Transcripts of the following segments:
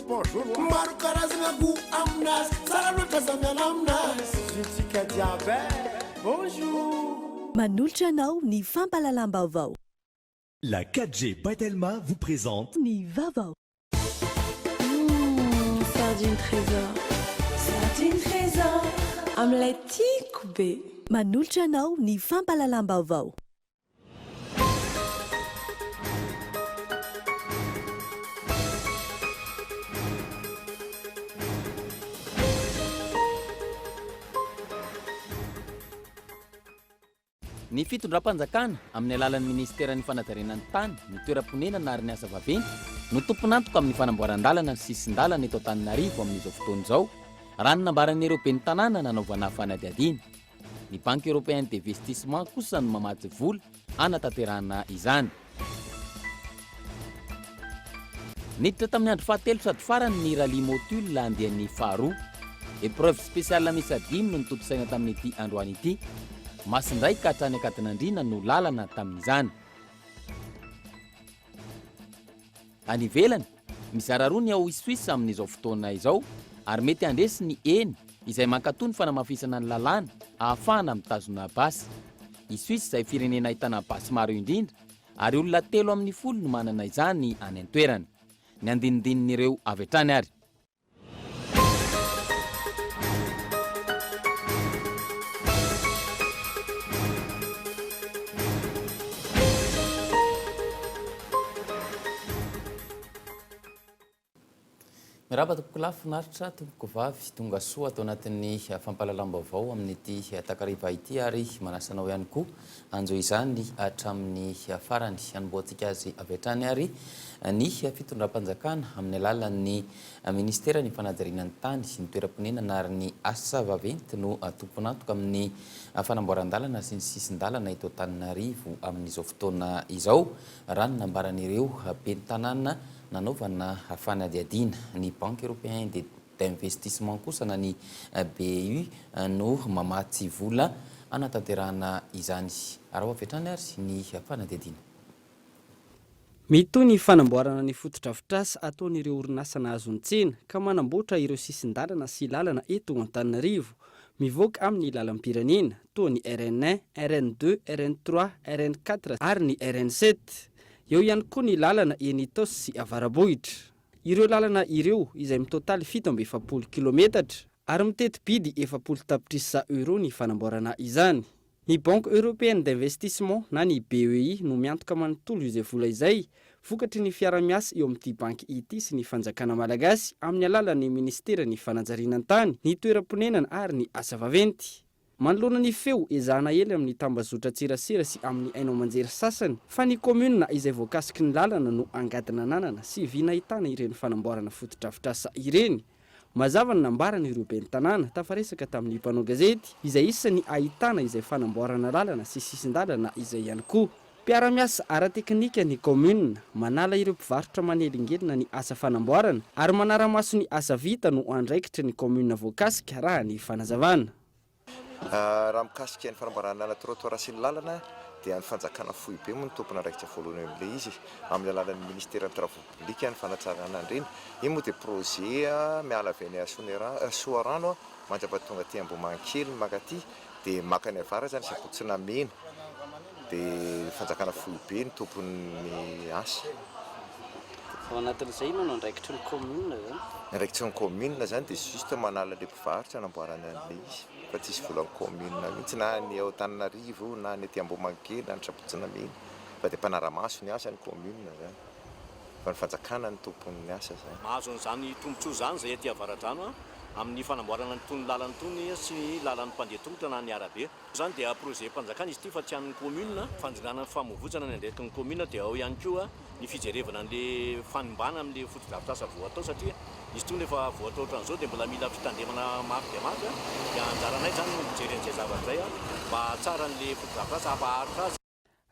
bonjour maro karazagna go aminazy tsara loatra za miala aminazy zitsika jiaby bonjour manolotra anao ny fampalalam-baovao. La 4G Batelma vous présente Ny vaovao. Sardine trésor. Sardine trésor. Amin'ilay tiako be. Manolotra anao ny fampalalam-baovao. Ny fitondram-panjakana amin'ny alalan'ny ministeran'ny fanadarenan'ny tany ny toeram-ponena na ary ny asa vaventy no tomponantoka amin'ny fanamboaran-dalana ny sisin-dalana eto Antananarivo amin'izao fotoana izao raha ny nambaran'ireo ben'ny tanàna nanaovana fanadihadiana. Ny banque européenne d'investissement kosa no mamatsy vola hanatanterahana izany. Niditra tamin'ny andro fahatelo sady farany ny rally motule andehan'ny faharoa. Épreuve spéciale miisa 5 no nitotosaina tamin'ity androany ity. Masindray ka hatrany Ankatinandriana no lalana tamin'izany. Any ivelany, mizara roa ny ao Suisse amin'izao fotoana izao ary mety handresy ny eny izay mankatoa ny fanamafisana ny lalàna ahafahana mitazona basy. I Suisse izay firenena ahitana basy maro indrindra ary olona 3 amin'ny 10 no manana izany any an-toerana. Ny andinindin'ireo avy hatrany ary. Miraba tompoko lafinaritra tompoko vavy tonga soa atao anatin'ny fampalalam-baovao amin'ity takariva ity ary manasanao ihany koa anjo izany hatramin'ny farany hanomboantsika azy avy hatrany ary ny fitondram-panjakana amin'ny alalan'ny ministeran'ny fanadihadianan'ny tany sy ny toeram-ponena na ary ny asa vaventy no tomponantoka amin'ny fanamboaran-dalana sy ny sisin-dalana eto Antananarivo amin'izao fotoana izao raha ny nambaran'ireo ben'ny tanàna nanaovana fanadihadiana. Ny banque européenne d'investissement kosa na ny BEU no mamatsy vola hanatanterahana izany. Araha avy hatrany ary ny fanadihadiana. Mitoy ny fanamboarana ny fotodrafitrasa ataon'ireo orinasa nahazo ny tsena ka manamboatra ireo sisin-dalana sy lalana eto Antananarivo mivoaka amin'ny lalam-pirenena toa ny RN1, RN2, RN3, RN4 ary ny RN7. Eo ihany koa ny lalana Enitos sy Avarabohitra. Ireo lalana ireo izay mitotaly 770 kilometatra ary mitety bidy 70 tapitrisa euro ny fanamboarana izany. Ny Banque Européenne d'Investissement na ny BEI no miantoka manontolo izay vola izay vokatry ny fiara-miasa eo amin'ity banky ity sy ny fanjakana malagasy amin'ny alalan'ny ministeran'ny fanajarianan-tany, ny toeram-ponenana ary ny asa vaventy. Manoloana ny feo ezahana ely amin'ny tambazotra tserasera sy amin'ny haino aman-jery sasany fa ny commune izay voakasiky ny lalana no angadina nanana sy vina ahitana ireny fanamboarana fotodrafitrasa ireny. Mazava ny nambarana ireo ben'ny tanàna tafaresaka tamin'ny mpanao gazety izay isany ahitana izay fanamboarana lalana sy sisin-dalana izay ihany koa. Mpiara-miasa ara-teknika ny commune manala ireo mpivarotra manelingelina ny asa fanamboarana ary manara-maso ny asa vita no andraikitra ny commune voakasika raha ny fanazavana. Raha mikasika ny fanamboarana lalana trottoir sy ny lalana dia ny fanjakana fohy be moa ny tompona raikitra voalohany amin'ilay izy amin'ny alalan'ny ministère travaux publics ny fanatsarana an'ireny. Io moa dia projet miala avy any Soarano mandrapatonga aty Ambohimankely makaty dia makany avara zany Sabotsina Mena dia fanjakana fohy be ny tompon'ny asa. Ao anatin'izay no andraikitra ny commune zany. Andraikitra ny commune zany dia juste manala ilay mpivarotra anamboarana an'ilay izy. Fa tsisy volan'ny commune mihitsy na ny ao Antananarivo na ny aty Ambohimankely na ny Sabotsina Mena fa dia mpanara-maso ny asa ny commune zany fa ny fanjakana ny tompon'ny asa zany. Mahazo an'izany tombotsoa zany zay aty Avaradrano amin'ny fanamboarana ny tony lalany tony sy lalany mpandeha tongotra na ny arabe. Zany dia projet mpanjakana izy ity fa tsy an'ny commune fanjinana ny famovotsana ny andraiky ny commune dia ao ihany koa ny fijerevana an'le fanimbana amin'le fotodrafitrasa voatao satria izy tony efa voatao ohatran'izao dia mbola mila fitandremana mafy dia mafy dia anjaranay zany no mijery an'izay zavatra zay mba tsara an'le fotodrafitrasa hampaharitra azy.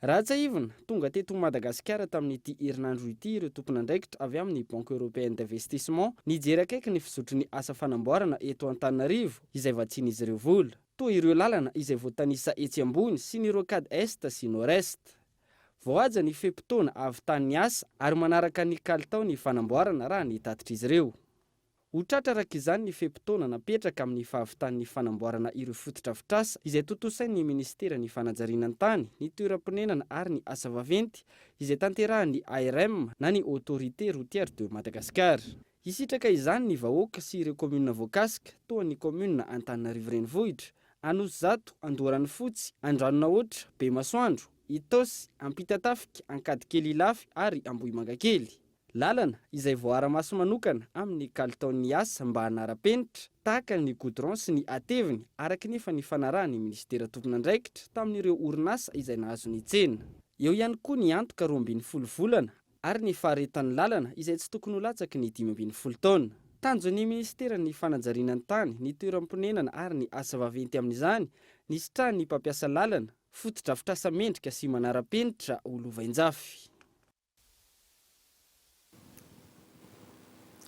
Raha tsaivina tonga teto Madagasikara tamin'ity herinandro ity ireo tompon'andraikitra avy amin'ny Banque Européenne d'Investissement nijery akaiky ny fizotry ny asa fanamboarana eto Antananarivo izay vatsian'izy ireo vola. Toa ireo lalana izay voatanisa etsy ambony sy ny rocade est sy nord-est. Voaja ny fepotona avy tany asa ary manaraka ny kalitao ny fanamboarana raha ny tatitr'izy ireo. ho tratra araka izany ny fepitoana napetraka amin'ny fahavitan'ny fanamboarana ireo fototra-fitrasa izay totosain'ny ministera ny fanajariana tany ny toeram-ponenana ary ny asa vaventy izay tanterahan'ny ARM na ny autorité routière de Madagascar. Hisitraka izany ny vahoaka sy ireo komuna voakasika toa ny komuna Antananarivo renivohitra, Anosizato, Andoharany fotsy, Andranonahoatra, Bemasoandro, Itosy, Ampitatafika, Ankadikely Ilafy ary Ambohimangakely. Lalana izay voara-maso manokana amin'ny kalitaon'ny asa mba hanara-penitra tahaka ny goudron sy ny ateviny araka nefa ny fanarahan'ny ministera tompon'andraikitra tamin'ireo orinasa izay nahazo ny tsena. Eo ihany koa ny antoka 12 volana ary ny faharetan'ny lalana izay tsy tokony ho latsaky ny 15 taona. Tanjon'ny ministera ny fanajariana tany, ny toeram-ponenana ary ny asa vaventy amin'izany ny sitrahan'ny mpampiasa lalana fototra-fitrasa mendrika sy manara-penitra ho lovain-jafy.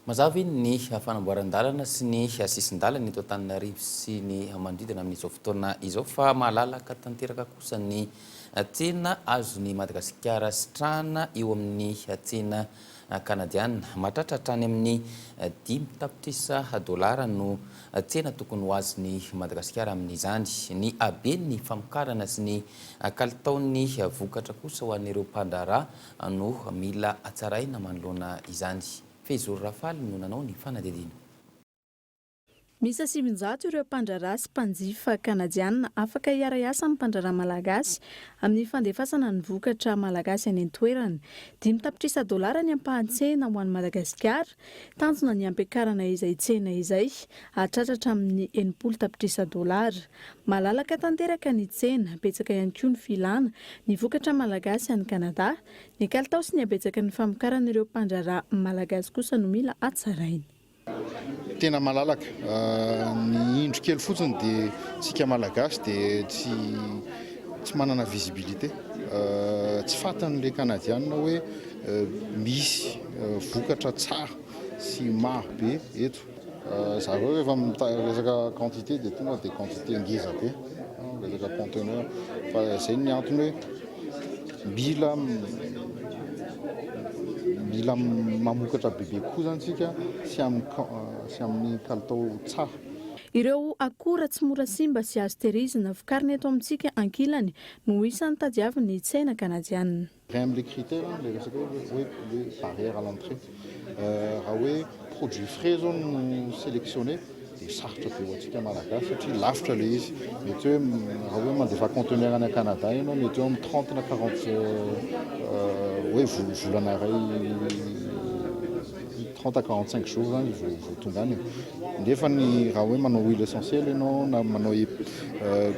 Mazava ny fanamboaran-dalana sy ny sisin-dalana eto Antananarivo sy ny manodidina amin'izao fotoana izao fa malalaka tanteraka kosa ny tsena azon'ny Madagasikara sitrahana eo amin'ny tsena kanadiana. Mahatratra hatrany amin'ny 5 tapitrisa dolara no tsena tokony ho azon'ny Madagasikara amin'izany. Ny haben'ny famokarana sy ny kalitaon'ny vokatra kosa ho an'ireo mpandraharaha no mila hatsaraina manoloana izany. Fezoro Rafaly no nanao ny fanadihadiana. Misy 700 ireo mpandraharaha sy mpanjifa kanadiana afaka hiara-iasa amin'ny mpandraharaha malagasy amin'ny fandefasana ny vokatra malagasy any an-toerana. 5 tapitrisa dolara ny ampahan-tsena ho an'ny Madagasikara, tanjona ny ampiakarana izay tsena izay hatratratra amin'ny 80 tapitrisa dolara. Malalaka tanteraka ny tsena, betsaka ihany koa ny filana ny vokatra malagasy any Kanada, ny kalitao sy ny abetsaka ny famokarana ireo mpandraharaha malagasy kosa no mila hatsaraina. Tena malalaka, ny indro kely fotsiny dia tsika malagasy dia tsy manana visibilité, tsy fantan'ilay kanadiana hoe misy vokatra tsara sy maro be eto. Zareo rehefa resaka quantité dia tonga dia quantité ngeza be, resaka conteneur, fa izay ny antony hoe mila mamokatra bebe koa zany tsika sy amin'ny kalitao tsara. Ireo akora tsy mora simba sy azo tehirizina vokarina eto amintsika ankilany no isan'ny tadiavin'ny tsena kanadiana. Les critères, les barrières à l'entrée. Raha hoe produit frais zao no sélectionné dia sarotra be ho antsika malagasy satria lavitra le izy. Mety hoe raha hoe mandefa conteneur any Canada ianao mety eo amin'ny 30 na 40 hoe volana ray 30 à 45 jours zany vao tonga any. Nefa ny raha hoe manao huile essentielle ianao na manao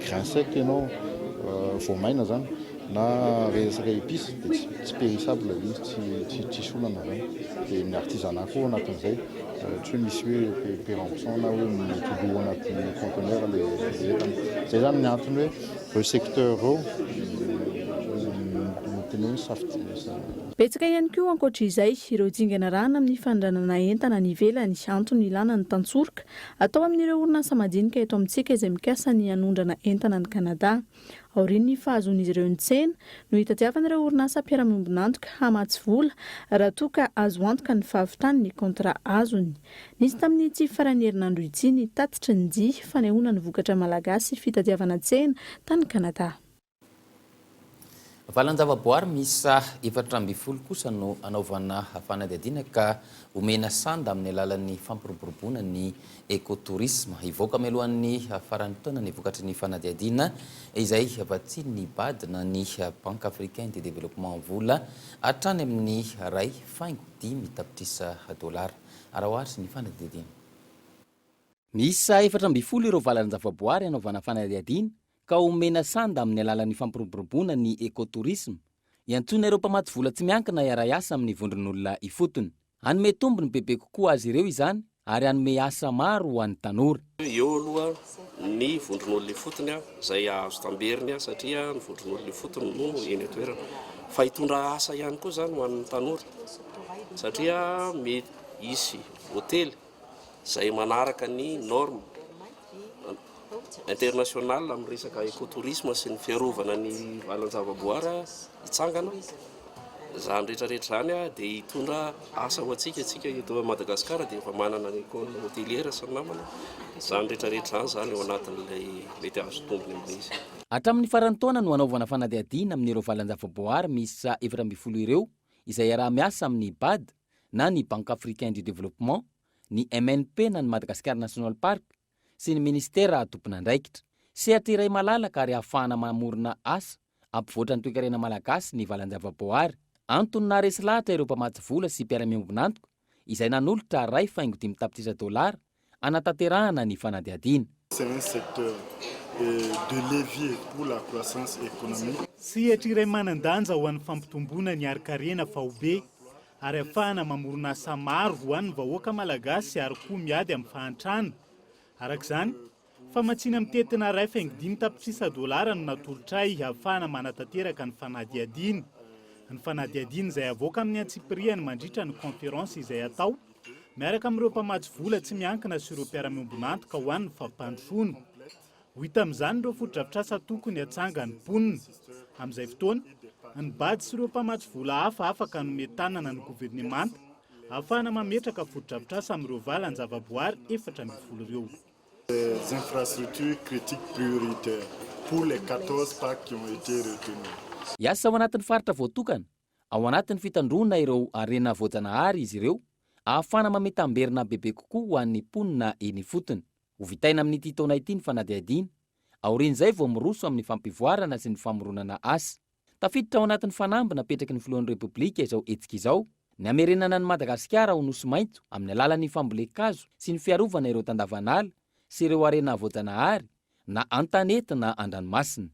grain sec ianao voamaina zany na resaka épices dia tsy périssable izy, tsy solana zany. Dia ny artisanat koa anatin'izay tsy hoe misy hoe péremption na hoe mitoloha anaty conteneur le entana. Zay zany ny antony hoe secteur reo tena safidy. Betsaka ihany koa ankoatra izay ireo dingana rano amin'ny fandranana entana ny ivelany antony ilana ny tantsoroka atao amin'ireo orinasa madinika eto amintsika izay mikasa ny hanondrana entana ny Kanada. Aorian'ny fahazoan'izy ireo ny tsena no hitadiavan'ireo orinasa mpiara-miombonantoka hamatsy vola raha toa ka azo antoka ny fahavitrany ny kontra azony. Nisy tamin'ny tsy faran'ny herinandro ity ny tatitra ny dia fanehoana ny vokatra malagasy fitadiavana tsena tany Kanada. Valan-javaboary misa 420 kosa no anaovana fanadihadiana ka omena sanda amin'ny alalan'ny fampiroboroboana ny ekotourisme. Ivoaka melohan'ny farany taona ny vokatry ny fanadihadiana izay vatsian'ny badina ny Banque africaine de développement vola hatrany amin'ny 1.5 tapitrisa dolara. Arahoary ny fanadihadiana. Misa 420 ireo valan-javaboary anaovana fanadihadiana ka omena sanda amin'ny alalan'ny fampiroboroboana ny ekotourisme. Iantsona ireo mpamaty vola tsy miankina hiara-iasa amin'ny vondron'olona ifotony. Hanome tombony bebe kokoa azy ireo izany ary hanome asa maro ho an'ny tanora. Eo aloha ny vondron'olona ifotony izay azo tamberiny satria ny vondron'olona ifotony no eny atoerana. Fa hitondra asa ihany koa zany ho an'ny tanora satria mety hisy hôtely izay manaraka ny norme international amin'ny resaka ekotourisme sy ny fiarovana ny valan-javaboary hitsangana zany rehetrarehetra zany a dia hitondra asa ho atsika eto Madagasikara dia efa manana ny école hôtelière sy ny namana zany rehetrarehetra zany eo anatin'ilay mety azo tombony amin'izy. Hatramin'ny farany taona no anaovana fanadihadiana amin'ireo valan-javaboary miisa 12 ireo izay iara-miasa amin'ny BAD na ny Banque Africaine du Développement, ny MNP na ny Madagascar National Park sy ny ministera tompon'andraikitra. Sehatra iray malalaka ary ahafahana mamorona asa ampivoatra ny toe-karena malagasy ny valan-javaboary. Antony naharesy lahatra ireo mpamatsy vola sy mpiara-miombon'antoka izay nanolotra ray faingo 5 tapitrisa dolara anatanterahana ny fanadihadiana. C'est un secteur de levier pour la croissance économique. Sehatra iray manan-danja ho an'ny fampitomboana ny ari-karena faobe ary ahafahana mamorona asa maro ho an'ny vahoaka malagasy ary koa miady amin'ny fahantrana. Arak'izany, famatsiana mitetina ray faingo 5 tapitrisa dolara no natolotra ahafahana manatanteraka ny fanadihadiana. Ny fanadihadiana izay avoaka amin'ny antsipiriany mandritra ny conférence izay atao miaraka amin'ireo mpamatsy vola tsy miankina sy ireo mpiara-miombon'antoka ho an'ny fampandrosoana. Ho hita amin'izany ireo foto-drafitrasa tokony hatsangany ponina. Amin'izay fotoana, ny BAD sy ireo mpamatsy vola hafa afaka hanome tanana ny governemanta ahafahana mametraka foto-drafitrasa amin'ireo valan-javaboary 400 ireo. Les infrastructures critiques prioritaires pour les 14 parcs qui ont été retenus. Iasa ao anatin'ny faritra voatokana, ao anatin'ny fitandrona ireo arena voajanahary izy ireo, ahafahana mametamberina bebe kokoa ho an'ny mponina eny fotony. Ho vitaina amin'ity taona ity ny fanadihadiana, aorian'izay vao miroso amin'ny fampivoarana sy ny famoronana asa. Tafiditra ao anatin'ny fanamby napetraky ny filohan'ny repoblika izao hetsika izao, ny amerenana ny Madagasikara ho nosy maitso amin'ny alalan'ny fambolekazo sy ny fiarovana ireo tandavanala sy ireo arena voajanahary na an-tanety na an-dranomasina.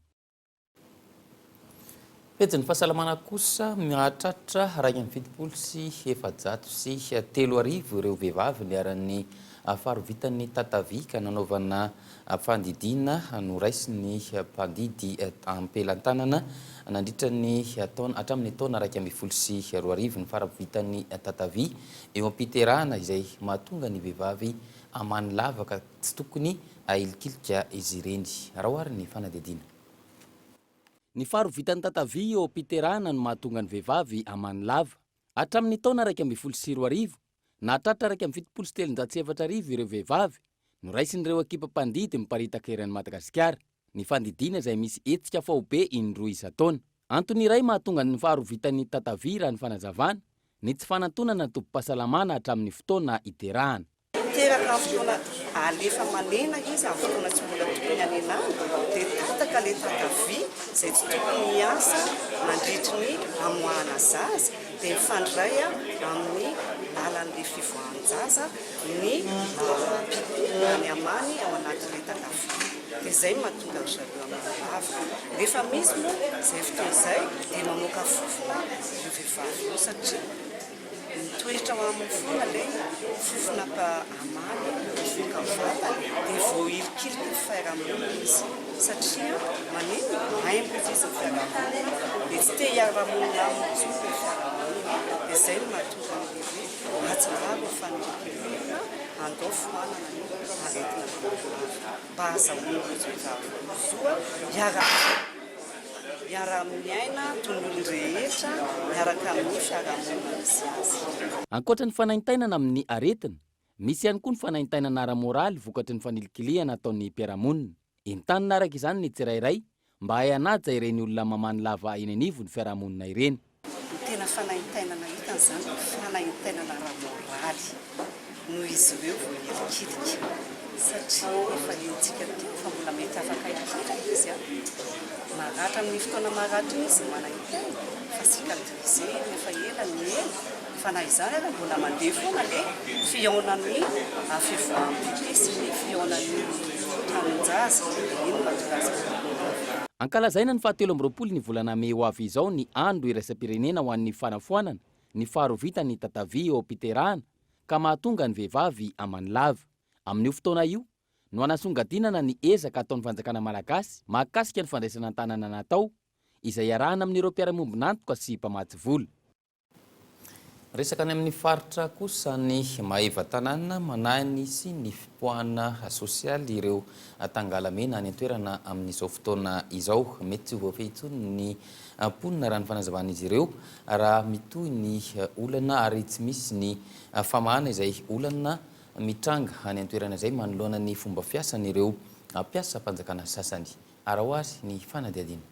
Pejy ny fahasalamana kosa mihatratra 273 ireo vehivavy niaran'ny faharovitan'ny Tatavi ka nanaovana fandidiana noraisiny mpandidy ampelantanana nandritra ny hatramin'ny taona 224 ny faharovitan'ny Tatavi eo ampiterahana izay mahatonga ny vehivavy amany lavaka tsy tokony ilikilika izy ireny. Rahoary ny fanadihadiana. Ny faharovitan'ny Tatavi eo ampiterahana no mahatonga ny vehivavy amany lava. Hatramin'ny taona 224 na hatratra 277 ireo vehivavy noraisin'ireo ekipa mpandidy miparitaka eran'ny Madagasikara. Ny fandidiana izay misy hetsika faobe indroa isa-taona. Antony iray mahatonga ny faharovitan'ny Tatavi raha ny fanazavana ny tsy fanantonana ny tompom-pahasalamana hatramin'ny fotoana iterahana. Teraka fotoana alefa manena izy amin'ny fotoana tsy mbola tokony anenana dia tataka le Tatavi izay tsy tokony miasa mandritry ny amoahana zaza dia mifandray amin'ny lalan'le fivoahan-jaza ny ny amany ao anatin'le Tatavi. Dia izay mahatonga ry zareo amin'ny lava. Rehefa misy moa izay fotoana izay dia mamoaka fofona io vehivavy io satria mitoetra ho amin'ny fona ilay fofona amany mivoaka vatany dia vao ilikilika fiarahamonina izy satria maneno haimbo izy fiarahamonina dia tsy te hiara-monina aminy izy ny fiarahamonina dia izay no mahatonga an'lehibe atsararo fanirikelina andao foanana ny aretina mba azahoana izy vehivavy miara-miaina tolony rehetra miaraka amin'ny fiarahamonina sy azy. Ankoatra ny fanaintainana amin'ny aretina, misy ihany koa ny fanaintainana ara-moraly vokatry ny fanilikiliana ataon'ny mpiarahamonina. Entanina araka izany ny tsirairay mba haihanaja ireny olona mamany lava eny anivo ny fiarahamonina ireny. Ny tena fanaintainana hitany izany fanaintainana ara-moraly no izy ireo vao ilikilika satria efa entsika teo fa mbola mety afaka ikilika izy maratra amin'ny fotoana maratra izy manaintaina fa sikatrizeny efa ela ny ela fa na izany ara mbola mandeha foana le fiaonan'ny fivoaham-bily sy ny fiaonan'ny tranon-jaza ino mahatonga Ankalazaina ny 17 ny volana May ho avy izao ny andro iraisam-pirenena ho an'ny fanafoanana ny faharovitan'ny Tatavi eo ampiterahana ka mahatonga ny vehivavy amany lava. Amin'io fotoana io no anasongadinana ny ezaka ataon'ny fanjakana malagasy mahakasika ny fandraisana an-tanana natao izay arahana amin'ireo mpiara-miombon'antoka sy mpamatsy vola. resaka any amin'ny faritra kosa ny Maheva tanàna manany sy ny fipoahana sosialy ireo tangalamena any an-toerana amin'izao fotoana izao. Mety tsy voafehy intsony ny ponina raha ny fanazavan'izy ireo raha mitohy ny olana ary tsy misy ny famahana izay olana mitranga any an-toerana izay manoloana ny fomba fiasan'ireo mpiasa mpanjakana sasany. Arahoary ny fanadihadiana.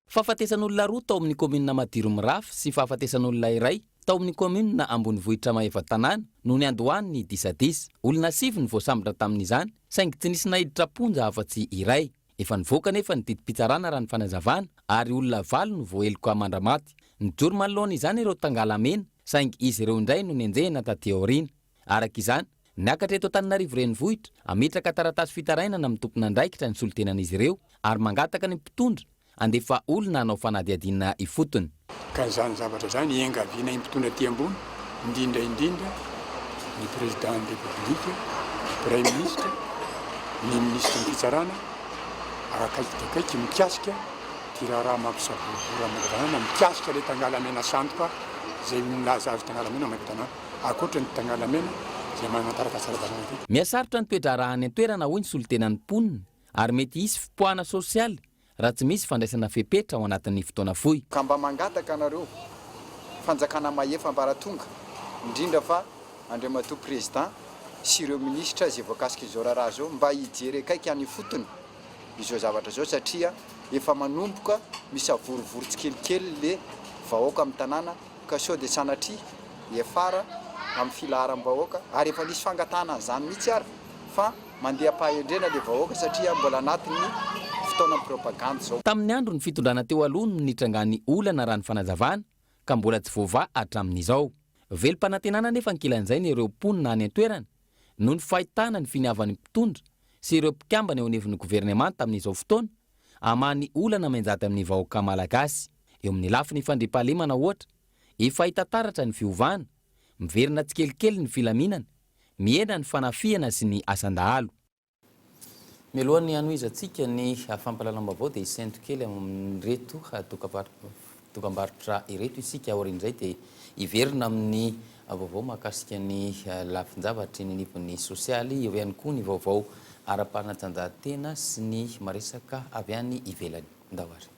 Fahafatesan'olona roa tao amin'ny kominina Madiro Mirafy sy fahafatesan'olona iray tao amin'ny kominina Ambonivohitra Maheva tanàna no ny andohany disadisa. Olona 7 ny voasambotra tamin'izany saingy tsy nisy nahiditra ponja afa-tsy iray. Efa nivoaka nefa ny didim-pitsarana raha ny fanazavana ary olona 8 no voaheloka mandramaty. Nijoro manoloana izany ireo tangalamena saingy izy ireo indray no nianjehana taty aoriana. Araka izany, niakatra eto Antananarivo renivohitra ametraka taratasy fitarainana amin'ny tompon'andraikitra ny solotenan'izy ireo ary mangataka ny mpitondra andefa olona hanao fanadihadiana ifotony. Ka izany zavatra izany iangaviana impitondra aty ambony, indrindra ny président de république, premier ministre, ny ministre fitsarana akaiky mikasika ty raha mampisavora mandrana mikasika le tangalamena sandoka zay milaza azy tangalamena mahitanana akoatra ny tangalamena zay manataratasy ara-dalàna ty. Miasarotra ny toetra raha any an-toerana hoy ny solotenan'ny ponina ary mety hisy fipoahana sosialy raha tsy misy fandraisana fepetra ao anatin'ny fotoana fohy. Ka mba mangataka anareo fanjakana Maheva ambaratonga indrindra fa Andriamatoa président sy ireo ministra izay voakasika izao raha zao mba hijery akaiky any fotony izao zavatra zao satria efa manomboka misy avorovory tsikelikely le vahoaka amin'ny tanàna ka sao de sanatria efara amin'ny filaharam-bahoaka ary efa nisy fangatana an'izany mihitsy ary fa mandeha pahendrena le vahoaka satria mbola anatin'ny fotoana propagande zao. Tamin'ny andro ny fitondrana teo aloha no nitrangany olana raha ny fanazavana ka mbola tsy voava hatramin'izao. Velim-panantenana nefa ankilan'izay ny ireo ponina any an-toerana noho ny fahitana ny finiavan'ny mpitondra sy ireo mpikambana eo anivon'ny gouvernement tamin'izao fotoana amany olana manjaty amin'ny vahoaka malagasy. Eo amin'ny lafiny fandriampahalemana ohatra, efa hita taratra ny fiovana, miverina tsikelikely ny filaminana, miena ny fanafiana sy ny asandahalo. Mialohan'ny anoizantsika ny fampalalam-baovao dia isento kely amin'ireto dokam-barotra ireto isika aorian'izay dia iverina amin'ny vaovao mahakasika ny lafin-javatra ny nivon'ny sosialy, eo ihany koa ny vaovao ara-panatanjahantena sy ny maresaka avy any ivelany. Ndavary.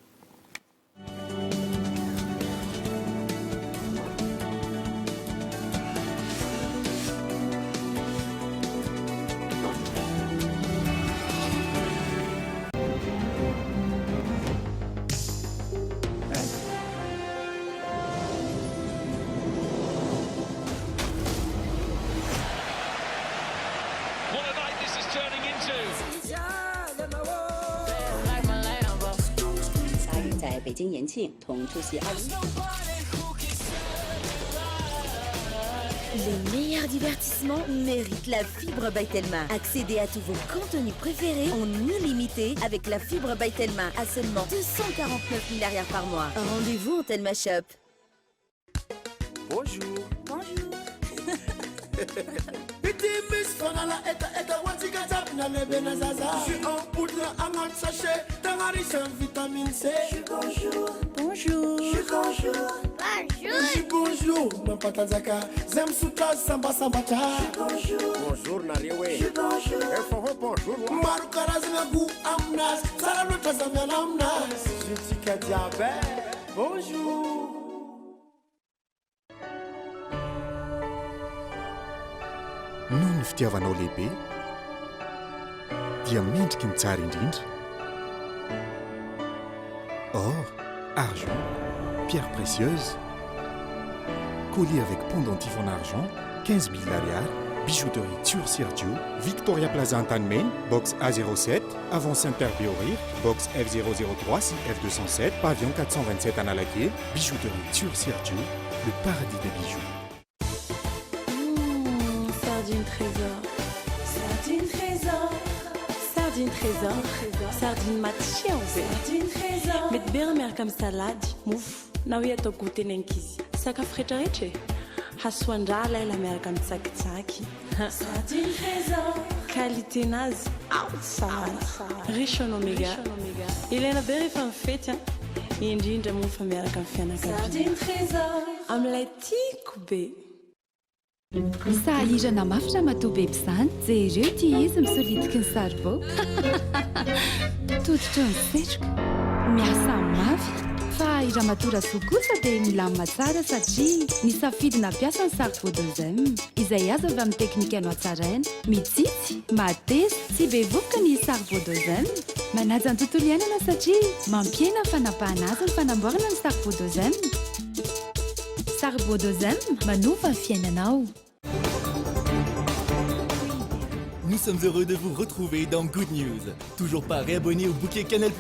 Les meilleurs divertissements méritent la fibre by Telma. Accédez à tous vos contenus préférés en illimité avec la fibre by Telma à seulement 249 milliards par mois. Rendez-vous en Telma Shop. Bonjour. Bonjour. Je suis en poudre en un sachet, dans un riche en vitamine C. Bonjour. Bonjour. Bonjour. Bonjour. Mon patanzaka, j'aime souka samba samba cha. Bonjour. Bonjour Nariwe. Bonjour. Bonjour. Marukarazina gu amnas, sarabota zamyan amnas. Je suis Kadiabe. Bonjour. Noho ny fitiavanao lehibe dia mendriky ny tsara indrindra. Or, argent, pierres précieuses, collier avec pendentif en argent, 15 000 $, bijouterie Tur Sergio, Victoria Plaza Antanmen, box A07, avant Saint-Herbert, box F003, F207, pavillon 427 à Nalagué, bijouterie Tur Sergio, le paradis des bijoux. Sardine trésor, sardine trésor, sardine trésor, sardine matchia sardine trésor. Mety be miaraka amin'ny salady, mofo na hoe atao goûter nenkizy. Sakafo rehetrarehetra hasoandrala ela miaraka amin'ny tsakitsaky. Sardine trésor, qualité nazy tsara, riche en oméga. Ilaina be rehefa mifety indrindra moa fa miaraka amin'ny fianakaviana. Sardine trésor. amin'ilay tiako be sahirana mafitra matoa be izany jereo tia izy misolitiky ny saribao toditra ny setroka miasa mafy fa iramatora sokosa dia milamina tsara satria ny safidina ampiasa ny saribao dozem izay azo avy amin'ny teknika no atsaraina mitsitsy mateza tsy be vovoka ny saribao dozem manaja ny tontolo iainana satria mampiena fanapahana azy ny fanamboarana ny saribao dozem saribao dozem manova ny fiainanao. Nous sommes heureux de vous retrouver dans Good News. Toujours pas réabonné au bouquet Canal+?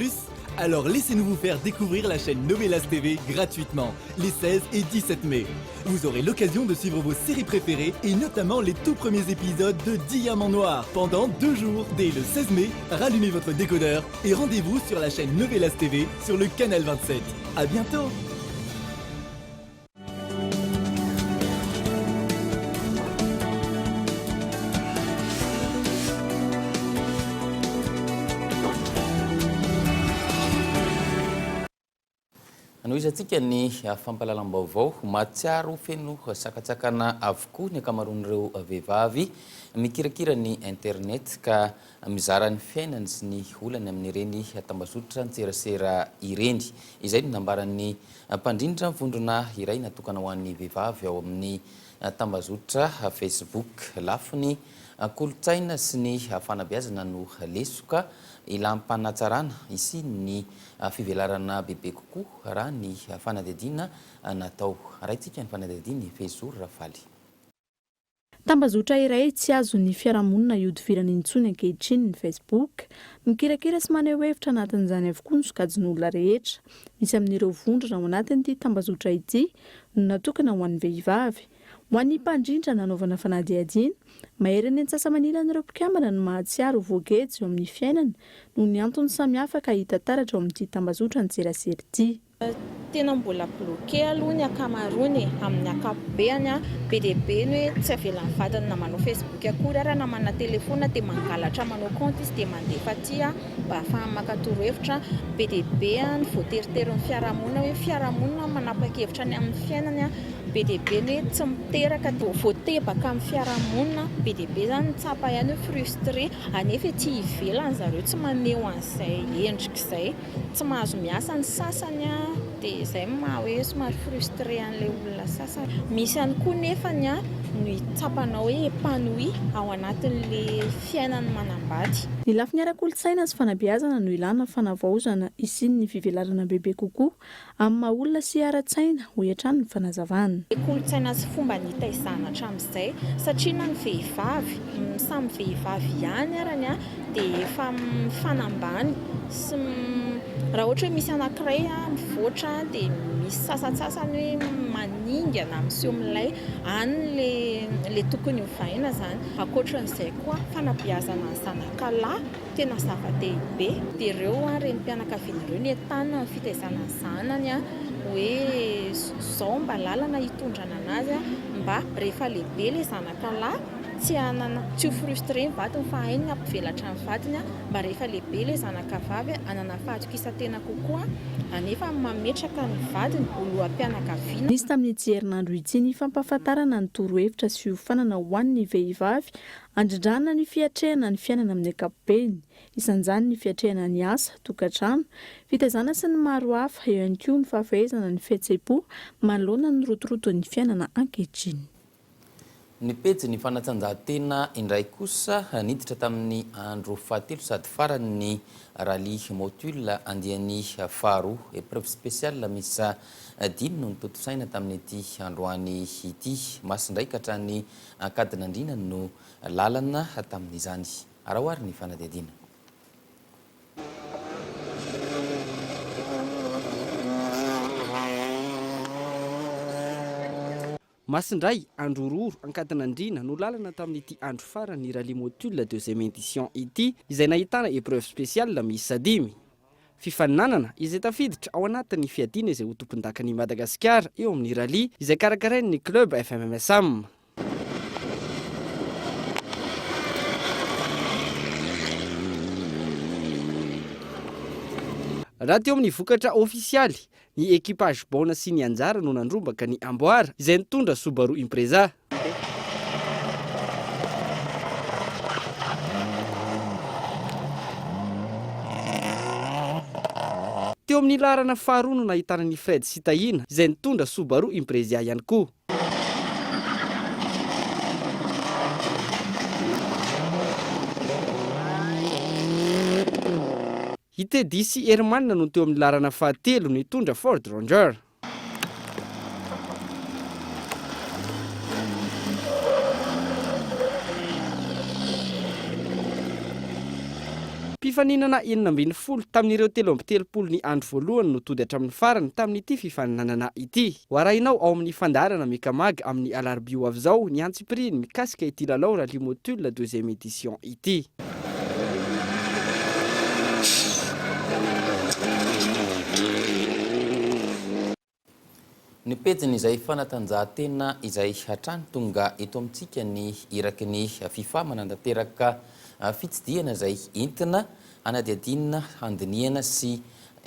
Alors laissez-nous vous faire découvrir la chaîne Novelas TV gratuitement les 16 et 17 mai. Vous aurez l'occasion de suivre vos séries préférées et notamment les tout premiers épisodes de Diamant Noir pendant 2 jours. Dès le 16 mai, rallumez votre décodeur et rendez-vous sur la chaîne Novelas TV sur le canal 27. À bientôt! No izy atsika ny fampalalam-baovao matsiaro feno sakatsakana avokoa ny akamaroan'ireo vehivavy mikirakira ny internet ka mizara ny fiainany sy ny olany amin'ireny tambazotra nitserasera ireny. Izay no nambaran'ny mpandrindra vondrona iray natokana ho an'ny vehivavy ao amin'ny tambazotra Facebook. Lafiny kolotsaina sy ny fanabeazana no lesoka ilampanatsarana isy ny fivelarana bebe kokoa raha ny fanadihadiana natao. Raintsika ny fanadihadiany Fezour Rafaly. Tambazotra iray tsy azo ny fiarahamonina iodivirana intsony ankehitriny ny Facebook mikirakira sy maneho hevitra anatin'izany avokoa ny sokajin'olona rehetra. Misy amin'ireo vondrona ao anatin'ity tambazotra ity no natokana ho an'ny vehivavy. Ho an'ny mpandrindra nanaovana fanadihadiana, mahery ny antsasa-manila n'ireo mpikambana no mahatsiaro voagetsy eo amin'ny fiainana noho ny antony samihafa ka hita taratra ao amin'ity tambazotra nitserasera ity. Tena mbola bloqué aloha ny akamaroany amin'ny akapobeany be dia be ny hoe tsy avelan'ny vadiny na manao Facebook akory ary na manana telefona dia mangalatra manao compte izy dia mandefa aty mba ahafahany maka torohevitra. Be dia be ny voateritery ny fiarahamonina hoe fiarahamonina manapa-kevitra ny amin'ny fiainany be dia be ny tsy miteraka voatebaka amin'ny fiarahamonina be dia be zany tsapa ihany hoe frustré anefa ety ivelany zareo tsy maneho an'izay endrika izay tsy mahazo miasa ny sasany dia izay maha hoe somary frustré an'ilay olona sasany. Misy ihany koa nefany no tsapana hoe épanoui ao anatin'ilay fiainany manambady. Ny lafiny ara-kolotsaina sy fanabeazana no ilana fanavaozana isiny ny fivelarana bebe kokoa amin'ny maha olona sy ara-tsaina ho hiatrany ny fanazavana. Kolotsaina sy fomba ny hitaizana hatramin'izay satria na ny vehivavy samy vehivavy ihany arany dia efa mifanambany sy raha ohatra hoe misy anankiray mivoatra dia misy sasatsasany hoe maningana miseho amin'ilay any le tokony hovaina zany. Ankoatran'izay koa fanabeazana ny zanakalahy tena zava-dehibe dia ireo renim-pianakaviana ireo ny entanina ny fitaizana ny zanany hoe zao mba lalana hitondrana anazy mba rehefa lehibe ilay zanakalahy tsy ho frustré ny vadiny fa hainy hampivelatra ny vadiny mba rehefa lehibe ilay zanakavavy anana fahatokisantena kokoa anefa mametraka ny vadiny oloham-pianakaviana. Nisy tamin'ity herinandro ity ny fampahafantarana ny torohevitra sy fiofanana ho an'ny vehivavy andrindrana ny fiatrehana ny fiainana amin'ny ankapobeny. Isan'izany ny fiatrehana ny asa, tokantrano, fitaizana sy ny maro hafa, eo ihany koa ny fahafaizana ny fihetseham-po manoloana ny rotoroton'ny fiainana ankehitriny. Ny pejy ny fanatsanjahantena indray kosa niditra tamin'ny andro fahatelo sady farany ny rally motule andiany faharoa. Épreuve spéciale misa 5 no nitotosaina tamin'ity androany ity. Masindraika hatrany kadinandrina no lalana tamin'izany. Arahoary ny fanadihadiana. Masindray andro roro ankadinandrina no lalana tamin'ity andro farany rally motule deuxième édition ity izay nahitana épreuve spéciale miisa 5. Fifaninanana izay tafiditra ao anatin'ny fiadiana izay ho tompon-dakan'i Madagasikara eo amin'ny rally izay karakarain'ny club FMMSM. Raha teo amin'ny vokatra ofisialy ny ekipage baona sy ny anjara no nandrombaka ny amboara izay nitondra Subaru Impreza. Teo amin'ny larana faharoa no nahitana ny Fred Sitaina izay nitondra Subaru Impreza ihany koa. Teddy sy Herman no teo amin'ny larana fahatelo nitondra Ford Ranger. Mpifaninana 720 tamin'ireo 330 ny andro voalohany no tody hatramin'ny farany tamin'ity fifaninanana ity. Hoarahinao ao amin'ny fandarana mikamaga amin'ny alarobia avy izao ny antsipriny mikasika ity lalao rally motule deuxième édition ity. Ny pejiny izay fanatanjahantena izay hatrany tonga eto amintsika ny iraky ny FIFA manantanteraka fitsidihana izay entina hanadiadinina handiniana sy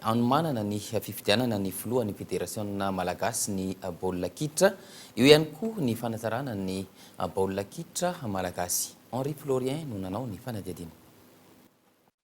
anomanana ny fifidianana ny filohan'ny federasiona malagasy ny baolina kitra, eo ihany koa ny fanatsarana ny baolina kitra malagasy. Henri Florien no nanao ny fanadiadiana.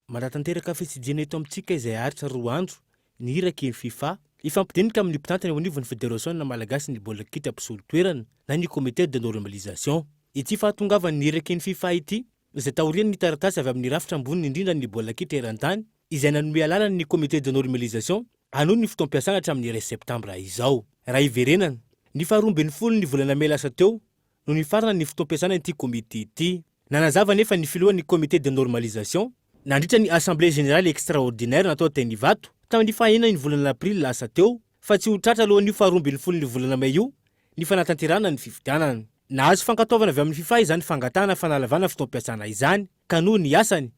Manantanteraka fitsidihana eto amintsika izay aritra 2 andro ny iraky ny FIFA ifampidinika amin'ny mpitantana eo anivon'ny federasiona malagasy ny baolina kitra mpisolo toerana na ny comité de normalisation. Ity fahatongavany ny iraky ny FIFA ity izay taorian'ny taratasy avy amin'ny rafitra ambony indrindra ny baolina kitra eran-tany izay nanome alalany ny comité de normalisation hanohy ny fotoam-piasana hatramin'ny 2 septambra izao. Raha iverenana ny faharoambin'ny folo ny volana May lasa teo no ny farana ny fotoam-piasana ity comité ity. Nanazava nefa ny filohan'ny comité de normalisation nandritra ny assemblée générale extraordinaire natao teny Ivato tamin'ny fahaenina ny volana Aprily lasa teo, fa tsy ho tratra alohan'io faharoambin'ny folo ny volana May io ny fanatanterana ny fifidianana. Nahazo fankataovana avy amin'ny FIFA izany fangatana fanalavana fotoam-piasana izany ka noho ny asany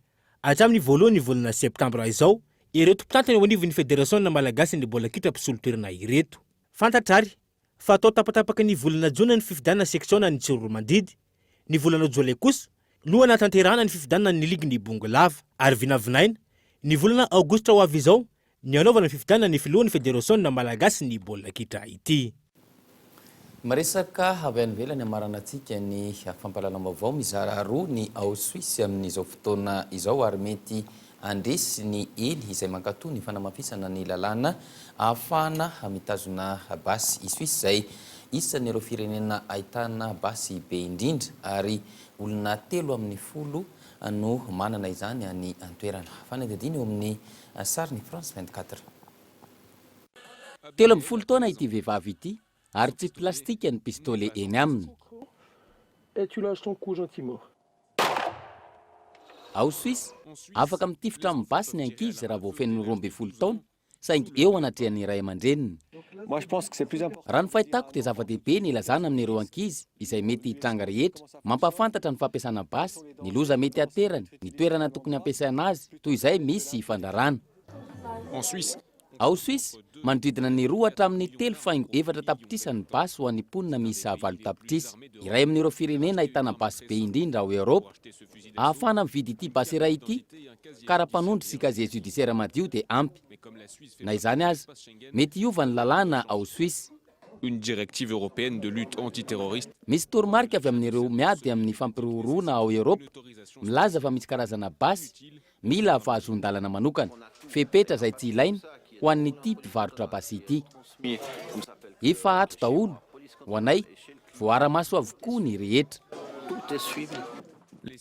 hatramin'ny voalohany volana Septambra izao ireto mpitantana eo anivon'ny federasiona malagasy ny baolina kitra mpisolo toerana ireto. Fantatrary fa atao tapatapaka ny volana Jona ny fifidianana seksiona ny Tsororomandidy, ny volana Jolay kosa no anatanterana ny fifidianana ny ligy ny Bongolava, ary vinavinaina ny volana Aogositra ho avy izao ny anaovana fifidianana ny filohan'ny federasiona malagasy ny baolina kitra ity. Maresaka avy any ivelany amarana antsika ny fampahalalam-baovao mizara roa ny ao Suisse amin'izao fotoana izao ary mety andresy ny ely izay mankatoa ny fanamafisana ny lalàna ahafahana mitazona basy i Suisse izay isan'ireo firenena ahitana basy be indrindra ary olona 3 amin'ny 10 no manana izany any antoerana. Fanadihadiana eo amin'ny sary ny France 24. 13 taona ity vehivavy ity ary tsy plastika ny pistolet eny aminy. Ao Suisse, afaka mitifitra amin'ny basy ny ankizy raha vao feno 12 taona saingy eo anatrehan'ny ray aman-dreniny. Raha ny fahitako dia zava-dehibe ny ilazana amin'ireo ankizy izay mety hitranga rehetra, mampafantatra ny fampiasana basy, ny loza mety aterany, ny toerana tokony ampiasaina azy, toy izay misy fandrarana. Ao Suisse, manodidina ny 2 hatramin'ny 3 faingo 4 tapitrisa ny basy ho an'ny mponina misy 7 tapitrisa. Iray amin'ireo firenena ahitana basy be indrindra ao Eropa. Ahafahana mividy ity basy iray ity, kara-panondro sy kazier judiciaire madio dia ampy. Na izany aza, mety hiova ny lalàna ao Suisse. Une directive européenne de lutte antiterroriste. Misy toromarika avy amin'ireo miady amin'ny fampiroroana ao Eropa, milaza fa misy karazana basy, mila fahazon-dalana manokana, fepetra izay tsy ilaina ho an'ny ity mpivarotra basy ity. Efa ato daholo, ho anay, voara-maso avokoa ny rehetra.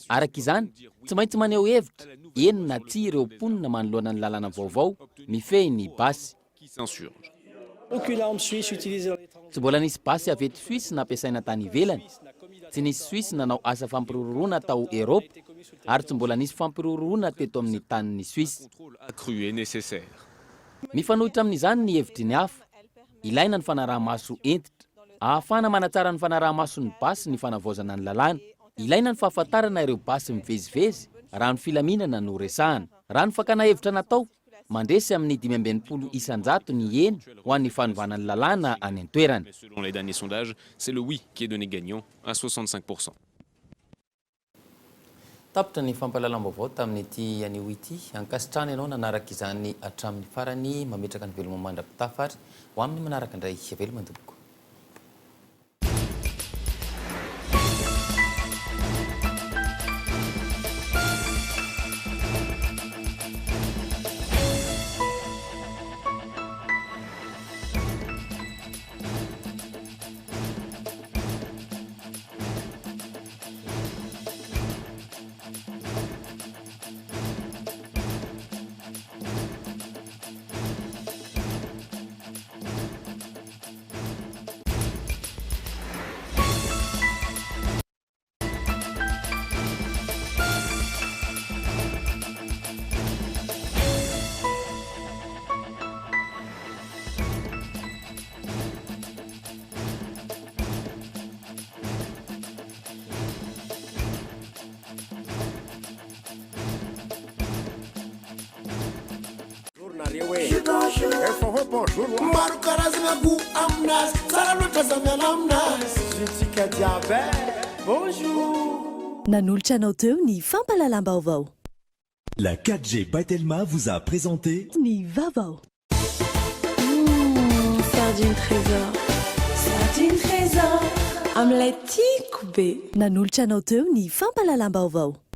Araka izany, tsy maintsy maneho hevitra, eny na tsy ireo mponina manoloana ny lalàna vaovao, mifehy ny basy. Tsy mbola nisy basy avy eto Suisse nampiasaina tany ivelany. Tsy nisy Suisse nanao asa fampiroroana tao Eropa, ary tsy mbola nisy fampiroroana teto amin'ny tanin'ny Suisse. Mifanohitra amin'izany ny hevitry ny hafa. Ilaina ny fanaraha-maso entitra. Ahafahana manatsara ny fanaraha-mason'ny basy ny fanavaozana ny lalàna. Ilaina ny fahafantarana ireo basy mivezivezy raha ny filaminana no resahana. Raha ny fakana hevitra natao, mandresy amin'ny 520 isan-jato ny eny ho an'ny fanovana ny lalàna any an-toerana. Selon les derniers sondages, c'est le oui qui est donné gagnant à 65%. tapitra ny fampahalalam-baovao tamin'ity anio ity ankasitrany ianao nanaraka izany hatramin'ny farany mametraka ny veloma mandra-pitafary ho amin'ny manaraka indray veloma tompoko. Maro karazana go aminazy tsara loatra zamiana aminazy zitsika jiaby. Bonjour. Nanolotra anao teo ny fampahalalam-baovao. La 4G Baitelma vous a présenté Ni Vavao. Sardine trésor. Sardine trésor. Omelette Koubé. Nanolotra anao teo ny fampahalalam-baovao.